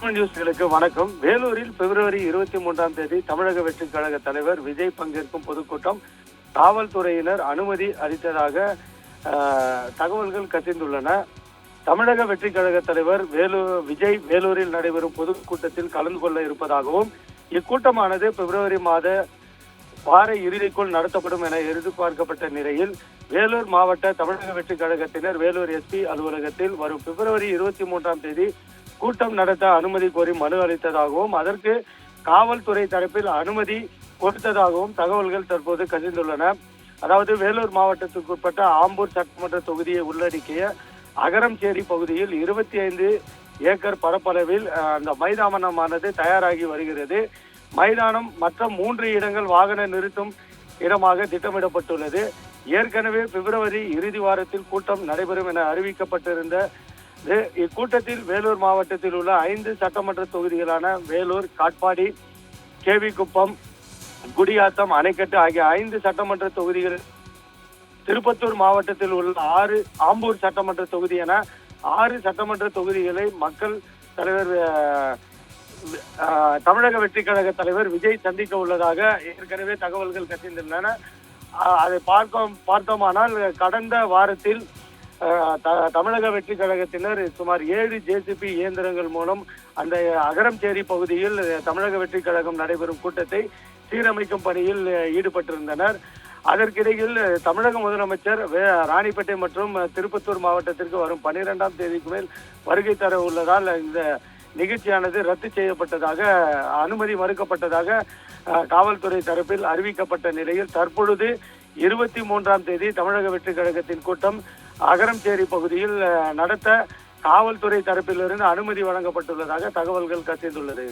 தமிழ் நியூஸ்களுக்கு வணக்கம். வேலூரில் பிப்ரவரி 23ஆம் தேதி தமிழக வெற்றிக் கழக தலைவர் விஜய் பங்கேற்கும் பொதுக்கூட்டம் காவல்துறையினர் அனுமதி அளித்ததாக தகவல்கள் கசிந்துள்ளன. தமிழக வெற்றிக் கழக தலைவர் விஜய் வேலூரில் நடைபெறும் பொதுக்கூட்டத்தில் கலந்து கொள்ள இருப்பதாகவும் இக்கூட்டமானது பிப்ரவரி மாத வார இறுதிக்குள் நடத்தப்படும் என எதிர்பார்க்கப்பட்ட நிலையில் வேலூர் மாவட்ட தமிழக வெற்றிக் கழகத்தினர் வேலூர் எஸ்பி அலுவலகத்தில் வரும் பிப்ரவரி 23ஆம் தேதி கூட்டம் நடத்த அனுமதி கோரி மனு அளித்ததாகவும் அதற்கு காவல்துறை தரப்பில் அனுமதி கொடுத்ததாகவும் தகவல்கள் தற்போது கசிந்துள்ளன. அதாவது வேலூர் மாவட்டத்திற்குட்பட்ட ஆம்பூர் சட்டமன்ற தொகுதியை உள்ளடக்கிய அகரம்சேரி பகுதியில் 25 ஏக்கர் பரப்பளவில் அந்த மைதானமானது தயாராகி வருகிறது. மைதானம் மற்ற 3 இடங்கள் வாகன நிறுத்தும் இடமாக திட்டமிடப்பட்டுள்ளது. ஏற்கனவே பிப்ரவரி இறுதி வாரத்தில் கூட்டம் நடைபெறும் என அறிவிக்கப்பட்டிருந்த இக்கூட்டத்தில் வேலூர் மாவட்டத்தில் உள்ள 5 சட்டமன்ற தொகுதிகளான வேலூர், காட்பாடி, கேவிக்குப்பம், குடியாத்தம், அணைக்கட்டு ஆகிய 5 சட்டமன்ற தொகுதிகள், திருப்பத்தூர் மாவட்டத்தில் உள்ள 6 ஆம்பூர் சட்டமன்ற தொகுதி என 6 சட்டமன்ற தொகுதிகளை மக்கள் தலைவர் தமிழக வெற்றி கழக தலைவர் விஜய் சந்திக்க உள்ளதாக ஏற்கனவே தகவல்கள் கசிந்துள்ளன. அதை பார்த்தோமானால் கடந்த வாரத்தில் தமிழக வெற்றி கழகத்தினர் சுமார் 7 ஜேசிபி இயந்திரங்கள் மூலம் அந்த அகரம்சேரி பகுதியில் தமிழக வெற்றி கழகம் நடைபெறும் கூட்டத்தை சீரமைக்கும் பணியில் ஈடுபட்டிருந்தனர். அதற்கிடையில் தமிழக முதலமைச்சர் ராணிப்பேட்டை மற்றும் திருப்பத்தூர் மாவட்டத்திற்கு வரும் 12ஆம் தேதிக்கு மேல் வருகை தர உள்ளதால் இந்த நிகழ்ச்சியானது ரத்து செய்யப்பட்டதாக, அனுமதி மறுக்கப்பட்டதாக காவல்துறை தரப்பில் அறிவிக்கப்பட்ட நிலையில் தற்பொழுது 23ஆம் தேதி தமிழக வெற்றி கழகத்தின் கூட்டம் அகரம்சேரி பகுதியில் நடத்த காவல்துறை தரப்பிலிருந்து அனுமதி வழங்கப்பட்டுள்ளதாக தகவல்கள் கசிந்துள்ளது.